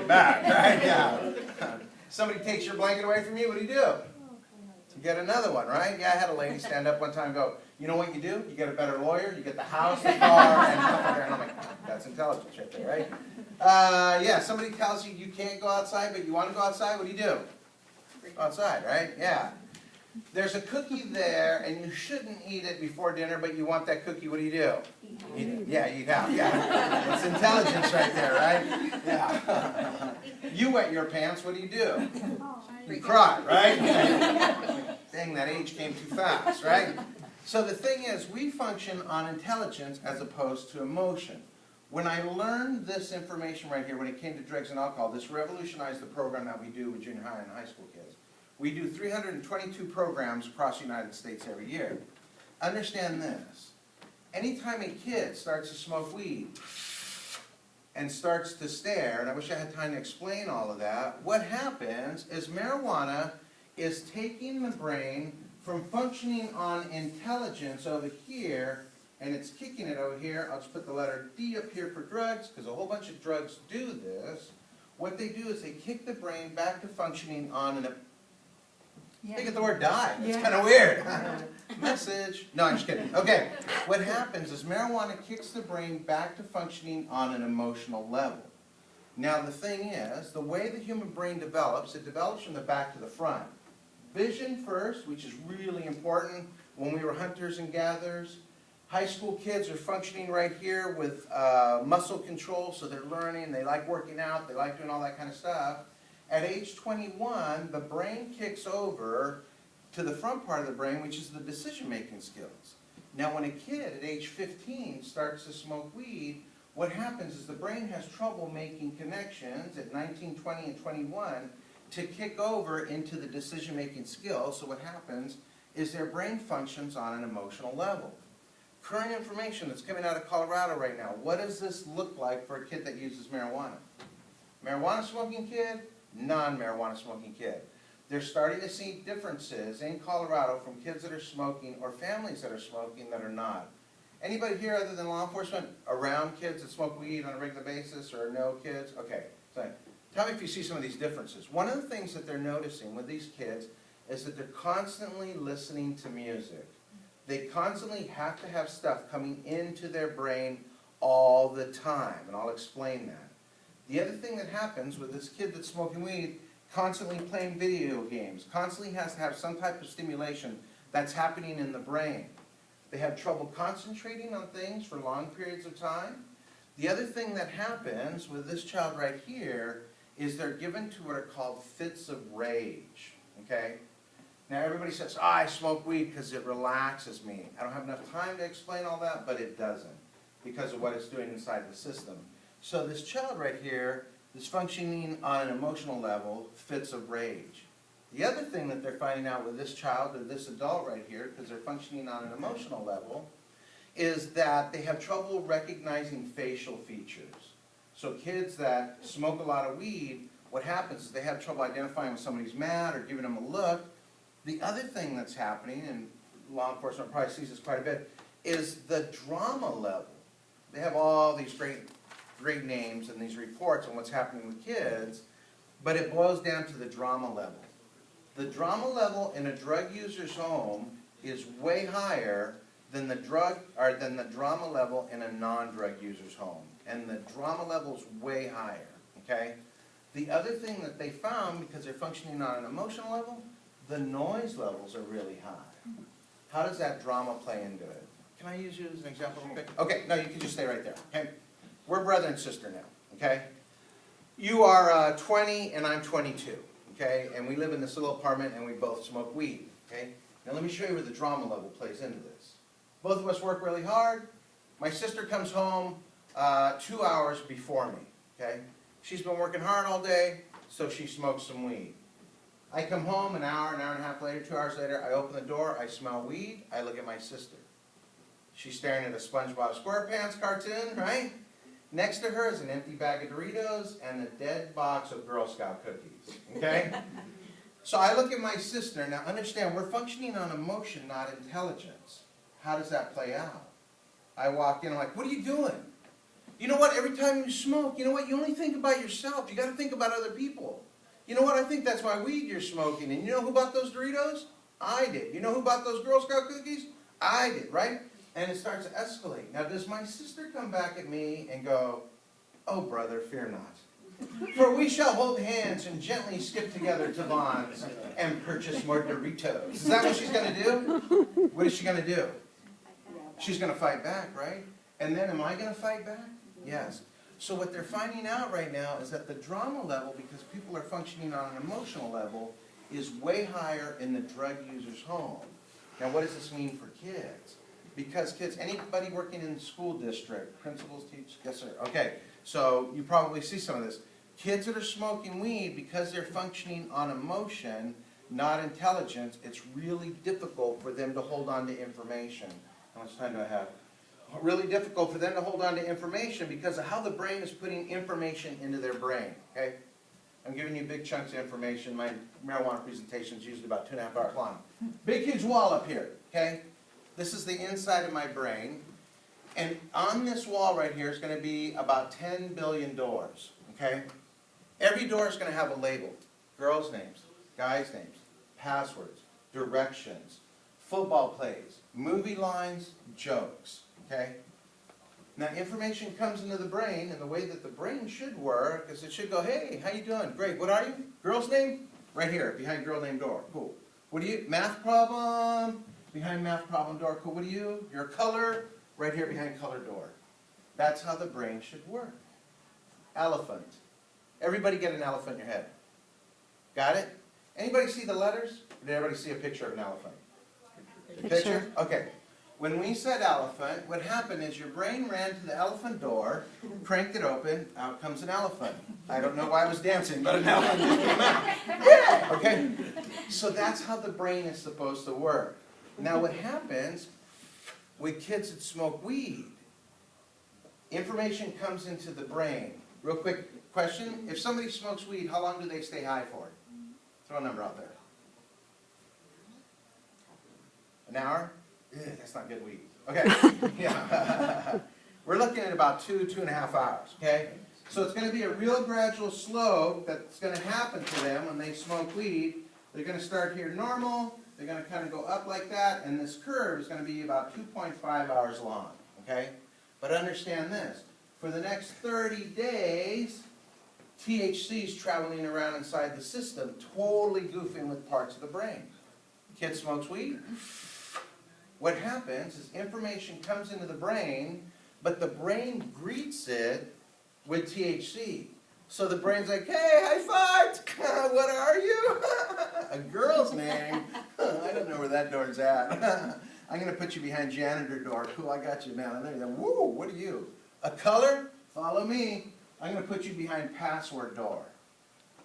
back, right? Yeah. Somebody takes your blanket away from you, what do? You get another one, right? Yeah, I had a lady stand up one time and go, you know what you do? You get a better lawyer, you get the house, the car, and stuff like that. And I'm like, that's intelligence right there, right? Yeah, somebody tells you you can't go outside, but you want to go outside, what do? Go outside, right? Yeah. There's a cookie there, and you shouldn't eat it before dinner, but you want that cookie, what do? Eat it. Yeah, eat out, yeah. It's intelligence right there, right? Yeah. You wet your pants, what do? You cry, right? Dang, that age came too fast, right? So the thing is, we function on intelligence as opposed to emotion. When I learned this information right here, when it came to drugs and alcohol, this revolutionized the program that we do with junior high and high school kids. We do 322 programs across the United States every year. Understand this. Anytime a kid starts to smoke weed and starts to stare, and I wish I had time to explain all of that, what happens is marijuana is taking the brain from functioning on intelligence over here, and it's kicking it over here. I'll just put the letter D up here for drugs, because a whole bunch of drugs do this. What they do is they kick the brain back to functioning on an... They get the word die. It's kind of weird. Message. No, I'm just kidding. Okay. What happens is marijuana kicks the brain back to functioning on an emotional level. Now the thing is, the way the human brain develops, it develops from the back to the front. Vision first, which is really important when we were hunters and gatherers. High school kids are functioning right here with muscle control, so they're learning, they like working out, they like doing all that kind of stuff. At age 21, the brain kicks over to the front part of the brain, which is the decision-making skills. Now, when a kid at age 15 starts to smoke weed, what happens is the brain has trouble making connections at 19, 20, and 21 to kick over into the decision-making skills. So what happens is their brain functions on an emotional level. Current information that's coming out of Colorado right now, what does this look like for a kid that uses marijuana? Marijuana smoking kid, non-marijuana smoking kid. They're starting to see differences in Colorado from kids that are smoking or families that are smoking that are not. Anybody here other than law enforcement around kids that smoke weed on a regular basis or no kids? Okay, so tell me if you see some of these differences. One of the things that they're noticing with these kids is that they're constantly listening to music. They constantly have to have stuff coming into their brain all the time, and I'll explain that. The other thing that happens with this kid that's smoking weed, constantly playing video games, constantly has to have some type of stimulation that's happening in the brain. They have trouble concentrating on things for long periods of time. The other thing that happens with this child right here is they're given to what are called fits of rage, okay? Now everybody says, oh, I smoke weed because it relaxes me. I don't have enough time to explain all that, but it doesn't because of what it's doing inside the system. So this child right here is functioning on an emotional level, fits of rage. The other thing that they're finding out with this child or this adult right here, because they're functioning on an emotional level, is that they have trouble recognizing facial features. So kids that smoke a lot of weed, what happens is they have trouble identifying when somebody's mad or giving them a look. The other thing that's happening, and law enforcement probably sees this quite a bit, is the drama level. They have all these great names and these reports on what's happening with kids, but it boils down to the drama level. The drama level in a drug user's home is way higher than the drama level in a non-drug user's home. And the drama level is way higher, okay? The other thing that they found, because they're functioning on an emotional level, the noise levels are really high. How does that drama play into it? Can I use you as an example real quick? Okay, no, you can just stay right there, okay? We're brother and sister now, okay? You are 20 and I'm 22, okay? And we live in this little apartment and we both smoke weed, okay? Now let me show you where the drama level plays into this. Both of us work really hard. My sister comes home 2 hours before me, okay? She's been working hard all day, so she smokes some weed. I come home an hour and a half later, 2 hours later, I open the door, I smell weed, I look at my sister. She's staring at a SpongeBob SquarePants cartoon, right? Next to her is an empty bag of Doritos and a dead box of Girl Scout cookies, okay? So I look at my sister. Now understand, we're functioning on emotion, not intelligence. How does that play out? I walk in, I'm like, what are you doing? You know what? Every time you smoke, you know what? You only think about yourself. You got to think about other people. You know what? I think that's why weed you're smoking. And you know who bought those Doritos? I did. You know who bought those Girl Scout cookies? I did, right? And it starts to escalate. Now, does my sister come back at me and go, "Oh, brother, fear not. For we shall hold hands and gently skip together to Vaughn's and purchase more Doritos"? Is that what she's going to do? What is she going to do? She's going to fight back, right? And then am I going to fight back? Yes. So what they're finding out right now is that the drama level, because people are functioning on an emotional level, is way higher in the drug user's home. Now what does this mean for kids? Because kids, anybody working in the school district, principals, teachers, yes sir, okay, so you probably see some of this. Kids that are smoking weed, because they're functioning on emotion, not intelligence, it's really difficult for them to hold on to information. How much time do I have? Really difficult for them to hold on to information because of how the brain is putting information into their brain, okay? I'm giving you big chunks of information. My marijuana presentation is usually about 2.5 hours long. Big, huge wall up here, okay? This is the inside of my brain. And on this wall right here is going to be about 10 billion doors, okay? Every door is going to have a label. Girls' names, guys' names, passwords, directions, football plays, movie lines, jokes, okay? Now information comes into the brain, and the way that the brain should work is it should go, "Hey, how you doing? Great. What are you? Girl's name? Right here, behind girl name door. Cool. What are you? Math problem? Behind math problem door. Cool. What are you? Your color? Right here behind color door." That's how the brain should work. Elephant. Everybody get an elephant in your head. Got it? Anybody see the letters? Did everybody see a picture of an elephant? Picture? Okay. When we said elephant, what happened is your brain ran to the elephant door, cranked it open, out comes an elephant. I don't know why I was dancing, but an elephant just came out. Yeah! Okay? So that's how the brain is supposed to work. Now what happens with kids that smoke weed, information comes into the brain. Real quick question, if somebody smokes weed, how long do they stay high for? Throw a number out there. An hour? Ew, that's not good weed. Okay, yeah. We're looking at about 2.5 hours, okay? So it's going to be a real gradual slope that's going to happen to them when they smoke weed. They're going to start here normal, they're going to kind of go up like that, and this curve is going to be about 2.5 hours long, okay? But understand this, for the next 30 days, THC is traveling around inside the system, totally goofing with parts of the brain. Kid smokes weed. What happens is information comes into the brain, but the brain greets it with THC. So the brain's like, "Hey, high five! What are you?" A girl's name? I don't know where that door's at. I'm going to put you behind janitor door. Cool, I got you, man. I know you. Woo, what are you? A color? Follow me. I'm going to put you behind password door.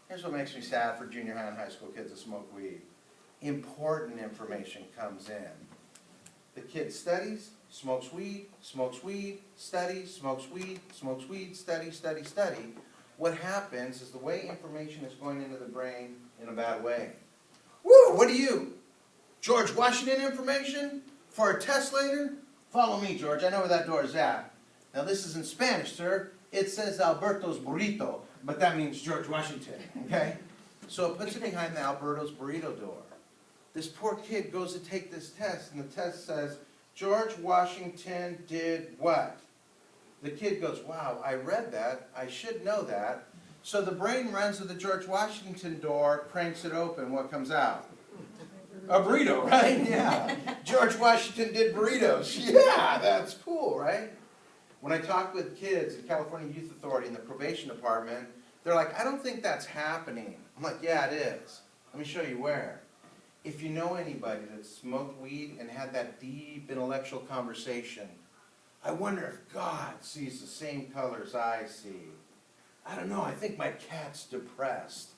Here's what makes me sad for junior high and high school kids that smoke weed. Important information comes in. The kid studies, smokes weed, studies, smokes weed, study, study, study. What happens is the way information is going into the brain in a bad way. Woo, what are you? George Washington information for a test later? Follow me, George. I know where that door is at. Now this is in Spanish, sir. It says Alberto's Burrito, but that means George Washington, okay? So it puts it behind the Alberto's Burrito door. This poor kid goes to take this test, and the test says, George Washington did what? The kid goes, "Wow, I read that. I should know that." So the brain runs to the George Washington door, cranks it open. What comes out? A burrito, right? Yeah. George Washington did burritos. Yeah, that's cool, right? When I talk with kids at California Youth Authority in the probation department, they're like, "I don't think that's happening." I'm like, "Yeah, it is. Let me show you where." If you know anybody that smoked weed and had that deep intellectual conversation, I wonder if God sees the same colors I see. I don't know, I think my cat's depressed.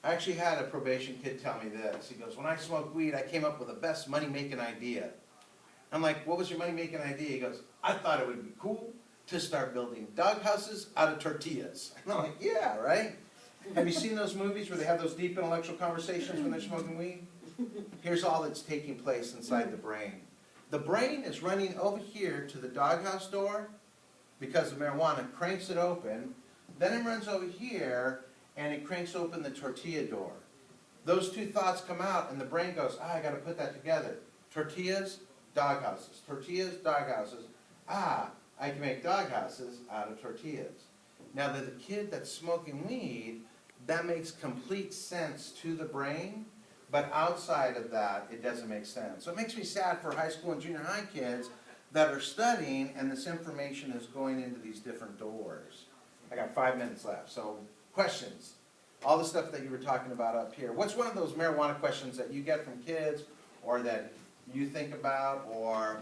I actually had a probation kid tell me this. He goes, "When I smoked weed, I came up with the best money-making idea." I'm like, "What was your money-making idea?" He goes, "I thought it would be cool to start building dog houses out of tortillas." And I'm like, "Yeah, right?" Have you seen those movies where they have those deep intellectual conversations when they're smoking weed? Here's all that's taking place inside the brain. The brain is running over here to the doghouse door. because of marijuana, cranks it open, then it runs over here and it cranks open the tortilla door. Those two thoughts come out and the brain goes, I gotta put that together. Tortillas, doghouses. Tortillas, doghouses. I can make doghouses out of tortillas. Now the kid that's smoking weed, that makes complete sense to the brain, but outside of that, it doesn't make sense. So it makes me sad for high school and junior high kids that are studying and this information is going into these different doors. I got 5 minutes left, so questions. All the stuff that you were talking about up here. What's one of those marijuana questions that you get from kids or that you think about, or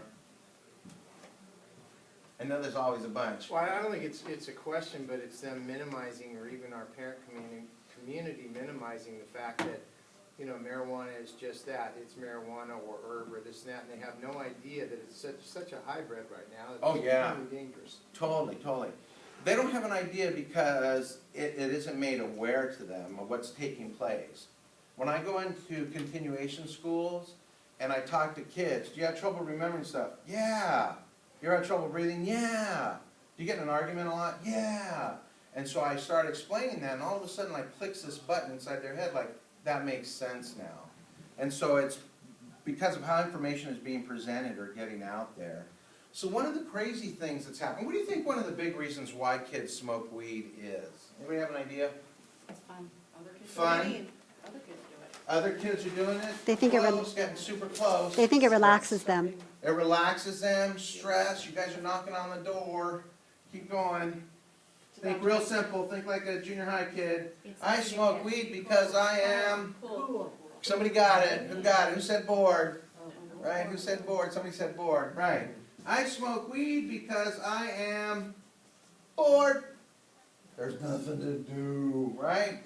I know there's always a bunch. Well, I don't think it's a question, but it's them minimizing, or even our parent community minimizing the fact that, you know, marijuana is just that. It's marijuana or herb or this and that, and they have no idea that it's such a hybrid right now. That it's extremely dangerous. Totally, totally. They don't have an idea because it isn't made aware to them of what's taking place. When I go into continuation schools and I talk to kids, do you have trouble remembering stuff? Yeah. You're having trouble breathing? Yeah. Do you get in an argument a lot? Yeah. And so I start explaining that, and all of a sudden like clicks this button inside their head like, that makes sense now. And so it's because of how information is being presented or getting out there. So one of the crazy things that's happened, what do you think one of the big reasons why kids smoke weed is? Anybody have an idea? It's fun. Other kids Fun? do it. Other kids do it. Other kids are doing it? They think close, getting super close. They think it relaxes them. It relaxes them, stress, you guys are knocking on the door. Keep going. Think real simple, think like a junior high kid. I smoke weed because I am... Cool. Somebody got it. Who got it? Who said bored? Right? Who said bored? Somebody said bored. Right. I smoke weed because I am bored. There's nothing to do. Right?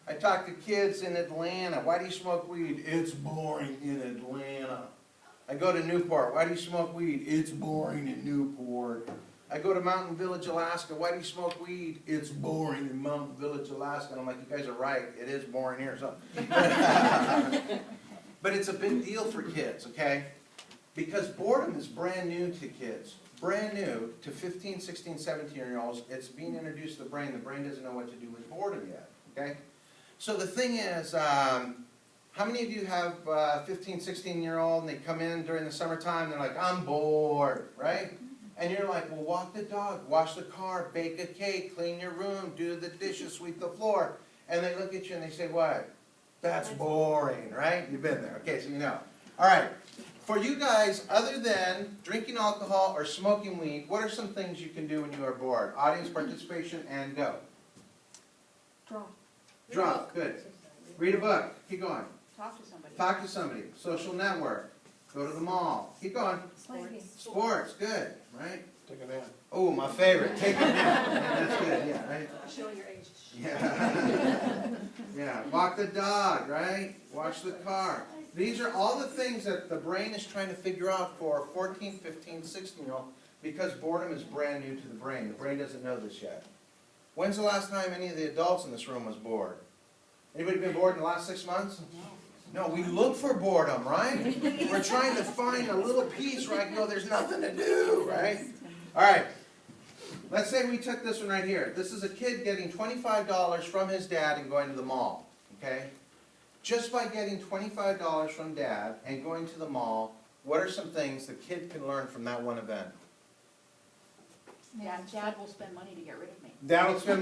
I talk to kids in Atlanta. Why do you smoke weed? It's boring in Atlanta. I go to Newport. Why do you smoke weed? It's boring in Newport. I go to Mountain Village, Alaska. Why do you smoke weed? It's boring in Mountain Village, Alaska. And I'm like, you guys are right. It is boring here. So. But it's a big deal for kids, okay? Because boredom is brand new to kids. Brand new to 15, 16, 17-year-olds. It's being introduced to the brain. The brain doesn't know what to do with boredom yet, okay? So the thing is, how many of you have 15, 16-year-old and they come in during the summertime and they're like, I'm bored, right? And you're like, well, walk the dog, wash the car, bake a cake, clean your room, do the dishes, sweep the floor. And they look at you and they say, what? That's boring, right? You've been there. Okay, so you know. All right. For you guys, other than drinking alcohol or smoking weed, what are some things you can do when you are bored? Audience participation and go. Draw. Draw. Good. Read a book. Keep going. Talk to somebody. Talk to somebody. Social network. Go to the mall. Keep going. Sports. Good. Right? Take a nap. Oh, my favorite. Take a nap. Yeah, that's good. Yeah, right? Show your age. Yeah. Yeah. Walk the dog, right? Wash the car. These are all the things that the brain is trying to figure out for a 14, 15, 16-year-old because boredom is brand new to the brain. The brain doesn't know this yet. When's the last time any of the adults in this room was bored? Anybody been bored in the last 6 months? No, we look for boredom, right? We're trying to find a little piece where I can go, there's nothing to do, right? All right. Let's say we took this one right here. This is a kid getting $25 from his dad and going to the mall, okay? Just by getting $25 from dad and going to the mall, what are some things the kid can learn from that one event? Dad will spend money to get rid of me. Dad will spend